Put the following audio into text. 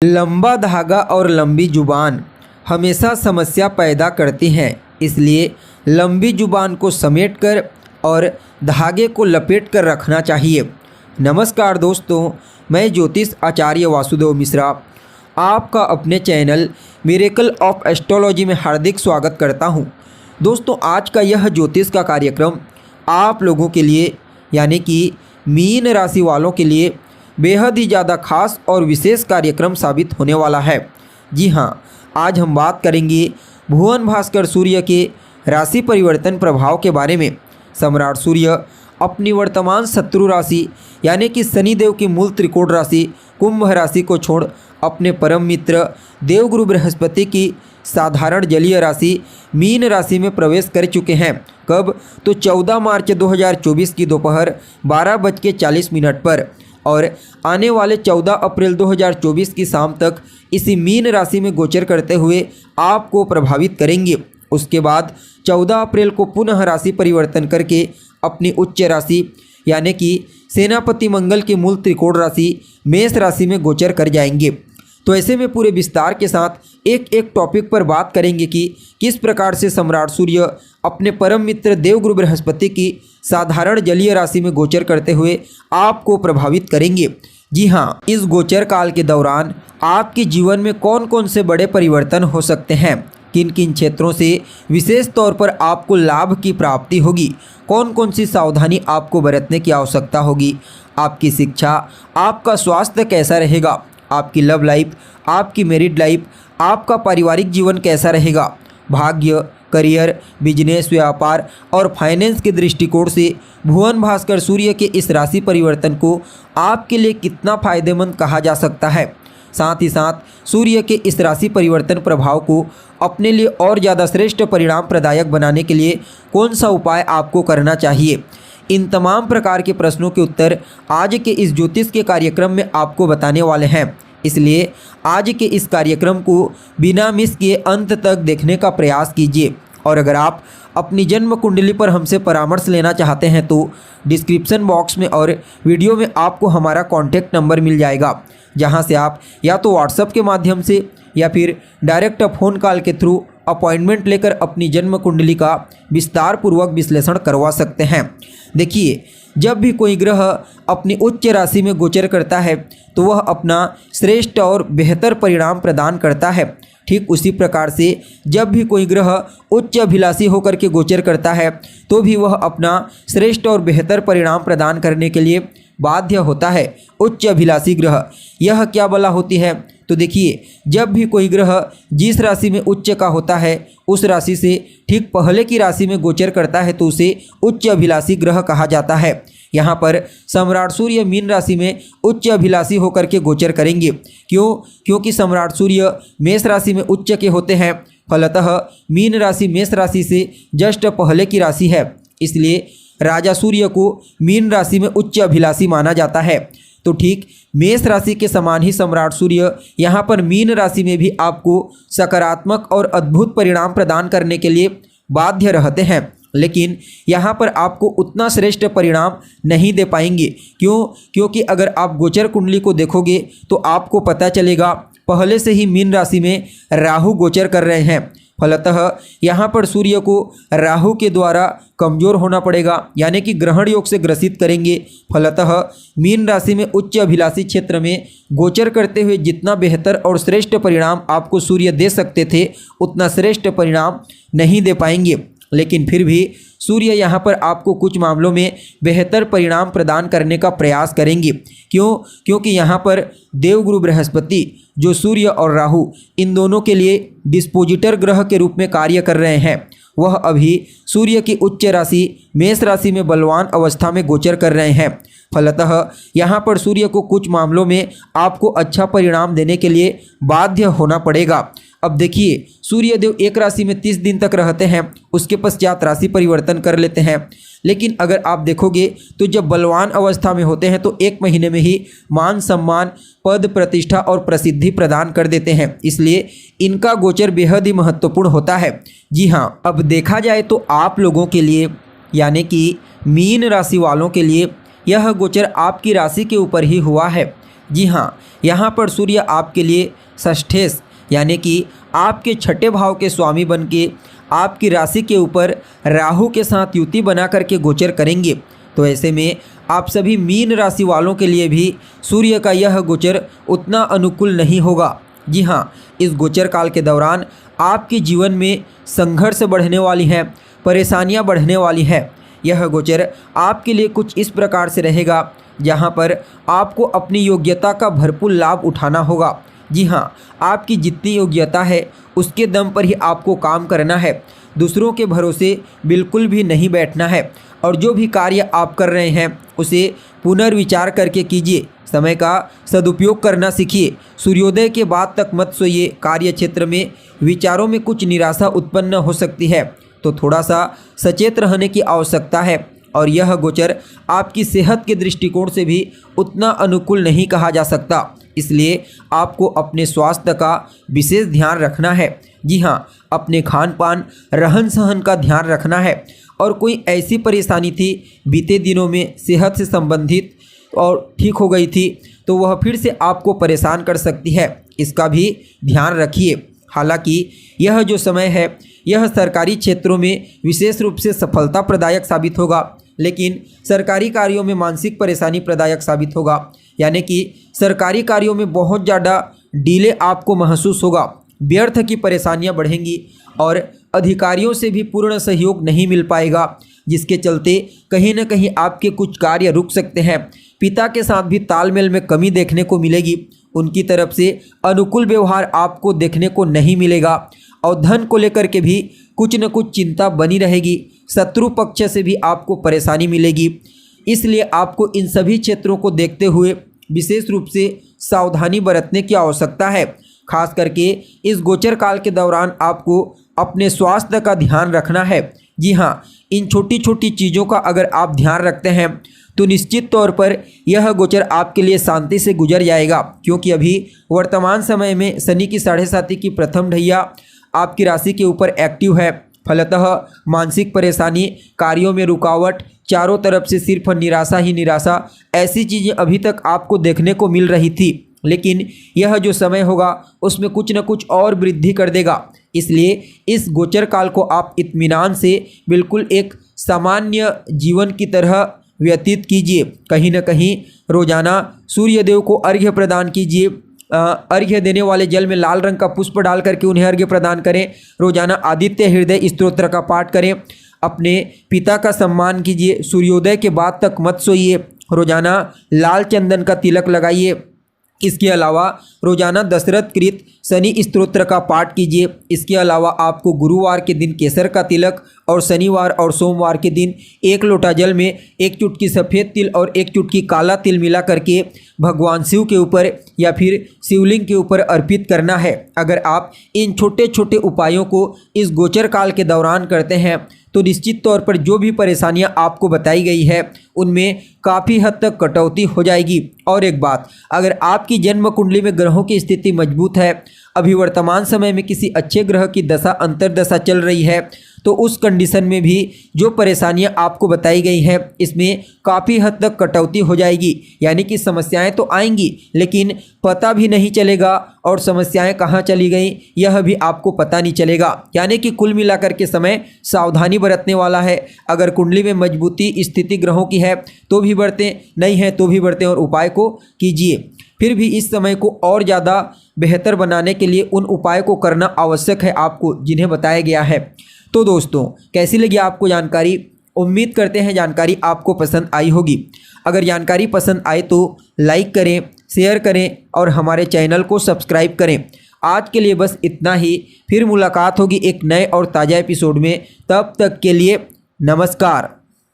लंबा धागा और लंबी जुबान हमेशा समस्या पैदा करती हैं, इसलिए लंबी जुबान को समेटकर और धागे को लपेट कर रखना चाहिए। नमस्कार दोस्तों, मैं ज्योतिष आचार्य वासुदेव मिश्रा आपका अपने चैनल मिरेकल ऑफ एस्ट्रोलॉजी में हार्दिक स्वागत करता हूं। दोस्तों, आज का यह ज्योतिष का कार्यक्रम आप लोगों के लिए यानी कि मीन राशि वालों के लिए बेहद ही ज़्यादा खास और विशेष कार्यक्रम साबित होने वाला है। जी हाँ, आज हम बात करेंगे भुवन भास्कर सूर्य के राशि परिवर्तन प्रभाव के बारे में। सम्राट सूर्य अपनी वर्तमान शत्रु राशि यानी कि शनिदेव की मूल त्रिकोण राशि कुंभ राशि को छोड़ अपने परम मित्र देवगुरु बृहस्पति की साधारण जलीय राशि मीन राशि में प्रवेश कर चुके हैं। कब? तो 14 मार्च 2024 की दोपहर 12:40 पर और आने वाले 14 अप्रैल 2024 की शाम तक इसी मीन राशि में गोचर करते हुए आपको प्रभावित करेंगे। उसके बाद 14 अप्रैल को पुनः राशि परिवर्तन करके अपनी उच्च राशि यानी कि सेनापति मंगल की मूल त्रिकोण राशि मेष राशि में गोचर कर जाएंगे। तो ऐसे में पूरे विस्तार के साथ एक एक टॉपिक पर बात करेंगे कि किस प्रकार से सम्राट सूर्य अपने परम मित्र देवगुरु बृहस्पति की साधारण जलीय राशि में गोचर करते हुए आपको प्रभावित करेंगे। जी हाँ, इस गोचर काल के दौरान आपके जीवन में कौन कौन से बड़े परिवर्तन हो सकते हैं, किन किन क्षेत्रों से विशेष तौर पर आपको लाभ की प्राप्ति होगी, कौन कौन सी सावधानी आपको बरतने की आवश्यकता होगी, आपकी शिक्षा, आपका स्वास्थ्य कैसा रहेगा, आपकी लव लाइफ, आपकी मैरिड लाइफ, आपका पारिवारिक जीवन कैसा रहेगा, भाग्य, करियर, बिजनेस, व्यापार और फाइनेंस के दृष्टिकोण से भुवन भास्कर सूर्य के इस राशि परिवर्तन को आपके लिए कितना फायदेमंद कहा जा सकता है। साथ ही साथ सूर्य के इस राशि परिवर्तन प्रभाव को अपने लिए और ज़्यादा श्रेष्ठ परिणाम प्रदायक बनाने के लिए कौन सा उपाय आपको करना चाहिए, इन तमाम प्रकार के प्रश्नों के उत्तर आज के इस ज्योतिष के कार्यक्रम में आपको बताने वाले हैं। इसलिए आज के इस कार्यक्रम को बिना मिस किए अंत तक देखने का प्रयास कीजिए। और अगर आप अपनी जन्म कुंडली पर हमसे परामर्श लेना चाहते हैं तो डिस्क्रिप्शन बॉक्स में और वीडियो में आपको हमारा कॉन्टैक्ट नंबर मिल जाएगा, जहां से आप या तो व्हाट्सएप के माध्यम से या फिर डायरेक्ट फ़ोन कॉल के थ्रू अपॉइंटमेंट लेकर अपनी जन्म कुंडली का विस्तार पूर्वक विश्लेषण करवा सकते हैं। देखिए, जब भी कोई ग्रह अपनी उच्च राशि में गोचर करता है तो वह अपना श्रेष्ठ और बेहतर परिणाम प्रदान करता है। ठीक उसी प्रकार से जब भी कोई ग्रह उच्च अभिलाषी होकर के गोचर करता है तो भी वह अपना श्रेष्ठ और बेहतर परिणाम प्रदान करने के लिए बाध्य होता है। उच्च अभिलाषी ग्रह यह क्या बला होती है? तो देखिए, जब भी कोई ग्रह जिस राशि में उच्च का होता है उस राशि से ठीक पहले की राशि में गोचर करता है तो उसे उच्च अभिलाषी ग्रह कहा जाता है। यहाँ पर सम्राट सूर्य मीन राशि में उच्च अभिलाषी होकर के गोचर करेंगे। क्योंकि सम्राट सूर्य मेष राशि में उच्च के होते हैं। फलतः मीन राशि मेष राशि से जस्ट पहले की राशि है, इसलिए राजा सूर्य को मीन राशि में उच्च अभिलाषी माना जाता है। तो ठीक मेष राशि के समान ही सम्राट सूर्य यहाँ पर मीन राशि में भी आपको सकारात्मक और अद्भुत परिणाम प्रदान करने के लिए बाध्य रहते हैं, लेकिन यहाँ पर आपको उतना श्रेष्ठ परिणाम नहीं दे पाएंगे। क्योंकि अगर आप गोचर कुंडली को देखोगे तो आपको पता चलेगा पहले से ही मीन राशि में राहु गोचर कर रहे हैं। फलतः यहाँ पर सूर्य को राहु के द्वारा कमज़ोर होना पड़ेगा, यानी कि ग्रहण योग से ग्रसित करेंगे। फलतः मीन राशि में उच्च अभिलाषी क्षेत्र में गोचर करते हुए जितना बेहतर और श्रेष्ठ परिणाम आपको सूर्य दे सकते थे उतना श्रेष्ठ परिणाम नहीं दे पाएंगे। लेकिन फिर भी सूर्य यहाँ पर आपको कुछ मामलों में बेहतर परिणाम प्रदान करने का प्रयास करेंगे। क्योंकि यहाँ पर देवगुरु बृहस्पति जो सूर्य और राहु इन दोनों के लिए डिस्पोजिटर ग्रह के रूप में कार्य कर रहे हैं, वह अभी सूर्य की उच्च राशि मेष राशि में बलवान अवस्था में गोचर कर रहे हैं। फलतः यहाँ पर सूर्य को कुछ मामलों में आपको अच्छा परिणाम देने के लिए बाध्य होना पड़ेगा। अब देखिए, सूर्यदेव एक राशि में 30 दिन तक रहते हैं, उसके पश्चात राशि परिवर्तन कर लेते हैं। लेकिन अगर आप देखोगे तो जब बलवान अवस्था में होते हैं तो 1 महीने में ही मान सम्मान, पद, प्रतिष्ठा और प्रसिद्धि प्रदान कर देते हैं, इसलिए इनका गोचर बेहद ही महत्वपूर्ण होता है। जी हाँ, अब देखा जाए तो आप लोगों के लिए यानी कि मीन राशि वालों के लिए यह गोचर आपकी राशि के ऊपर ही हुआ है। जी हाँ, यहाँ पर सूर्य आपके लिए षष्ठेश यानी कि आपके छठे भाव के स्वामी बन के आपकी राशि के ऊपर राहु के साथ युति बना करके गोचर करेंगे। तो ऐसे में आप सभी मीन राशि वालों के लिए भी सूर्य का यह गोचर उतना अनुकूल नहीं होगा। जी हाँ, इस गोचर काल के दौरान आपके जीवन में संघर्ष बढ़ने वाली है, परेशानियां बढ़ने वाली है। यह गोचर आपके लिए कुछ इस प्रकार से रहेगा जहां पर आपको अपनी योग्यता का भरपूर लाभ उठाना होगा। जी हाँ, आपकी जितनी योग्यता है उसके दम पर ही आपको काम करना है, दूसरों के भरोसे बिल्कुल भी नहीं बैठना है और जो भी कार्य आप कर रहे हैं उसे पुनर्विचार करके कीजिए। समय का सदुपयोग करना सीखिए। सूर्योदय के बाद तक मत सोइए। कार्य क्षेत्र में विचारों में कुछ निराशा उत्पन्न हो सकती है, तो थोड़ा सा सचेत रहने की आवश्यकता है। और यह गोचर आपकी सेहत के दृष्टिकोण से भी उतना अनुकूल नहीं कहा जा सकता, इसलिए आपको अपने स्वास्थ्य का विशेष ध्यान रखना है। जी हाँ, अपने खान पान रहन सहन का ध्यान रखना है। और कोई ऐसी परेशानी थी बीते दिनों में सेहत से संबंधित और ठीक हो गई थी तो वह फिर से आपको परेशान कर सकती है, इसका भी ध्यान रखिए। हालांकि यह जो समय है यह सरकारी क्षेत्रों में विशेष रूप से सफलता प्रदायक साबित होगा, लेकिन सरकारी कार्यों में मानसिक परेशानी प्रदायक साबित होगा। यानी कि सरकारी कार्यों में बहुत ज़्यादा डिले आपको महसूस होगा, व्यर्थ की परेशानियां बढ़ेंगी और अधिकारियों से भी पूर्ण सहयोग नहीं मिल पाएगा, जिसके चलते कहीं न कहीं आपके कुछ कार्य रुक सकते हैं। पिता के साथ भी तालमेल में कमी देखने को मिलेगी, उनकी तरफ से अनुकूल व्यवहार आपको देखने को नहीं मिलेगा और धन को लेकर के भी कुछ न कुछ चिंता बनी रहेगी। शत्रु पक्ष से भी आपको परेशानी मिलेगी, इसलिए आपको इन सभी क्षेत्रों को देखते हुए विशेष रूप से सावधानी बरतने की आवश्यकता है। खास करके इस गोचर काल के दौरान आपको अपने स्वास्थ्य का ध्यान रखना है। जी हाँ, इन छोटी छोटी चीज़ों का अगर आप ध्यान रखते हैं तो निश्चित तौर पर यह गोचर आपके लिए शांति से गुजर जाएगा, क्योंकि अभी वर्तमान समय में शनि की 7.5 की प्रथम ढैया आपकी राशि के ऊपर एक्टिव है। फलतः मानसिक परेशानी, कार्यों में रुकावट, चारों तरफ से सिर्फ निराशा ही निराशा, ऐसी चीज़ें अभी तक आपको देखने को मिल रही थी, लेकिन यह जो समय होगा उसमें कुछ न कुछ और वृद्धि कर देगा। इसलिए इस गोचर काल को आप इत्मीनान से बिल्कुल एक सामान्य जीवन की तरह व्यतीत कीजिए। कहीं न कहीं रोजाना सूर्यदेव को अर्घ्य प्रदान कीजिए। अर्घ्य देने वाले जल में लाल रंग का पुष्प डाल करके उन्हें अर्घ्य प्रदान करें। रोजाना आदित्य हृदय स्तोत्र का पाठ करें। अपने पिता का सम्मान कीजिए। सूर्योदय के बाद तक मत सोइए। रोजाना लाल चंदन का तिलक लगाइए। इसके अलावा रोजाना दशरथ कृत शनि स्तोत्र का पाठ कीजिए। इसके अलावा आपको गुरुवार के दिन केसर का तिलक और शनिवार और सोमवार के दिन 1 लोटा जल में 1 चुटकी सफ़ेद तिल और 1 चुटकी काला तिल मिला करके भगवान शिव के ऊपर या फिर शिवलिंग के ऊपर अर्पित करना है। अगर आप इन छोटे छोटे उपायों को इस गोचर काल के दौरान करते हैं तो निश्चित तौर पर जो भी परेशानियां आपको बताई गई है उनमें काफ़ी हद तक कटौती हो जाएगी। और एक बात, अगर आपकी जन्म कुंडली में ग्रहों की स्थिति मजबूत है, अभी वर्तमान समय में किसी अच्छे ग्रह की दशा अंतर्दशा चल रही है, तो उस कंडीशन में भी जो परेशानियां आपको बताई गई हैं इसमें काफ़ी हद तक कटौती हो जाएगी। यानी कि समस्याएं तो आएंगी लेकिन पता भी नहीं चलेगा और समस्याएं कहां चली गई यह भी आपको पता नहीं चलेगा। यानी कि कुल मिलाकर के समय सावधानी बरतने वाला है। अगर कुंडली में मजबूती स्थिति ग्रहों की है तो भी बरतें, नहीं है तो भी बरतें और उपाय को कीजिए। फिर भी इस समय को और ज़्यादा बेहतर बनाने के लिए उन उपाय को करना आवश्यक है आपको जिन्हें बताया गया है। तो दोस्तों, कैसी लगी आपको जानकारी? उम्मीद करते हैं जानकारी आपको पसंद आई होगी। अगर जानकारी पसंद आए तो लाइक करें, शेयर करें और हमारे चैनल को सब्सक्राइब करें। आज के लिए बस इतना ही। फिर मुलाकात होगी एक नए और ताज़ा एपिसोड में। तब तक के लिए नमस्कार।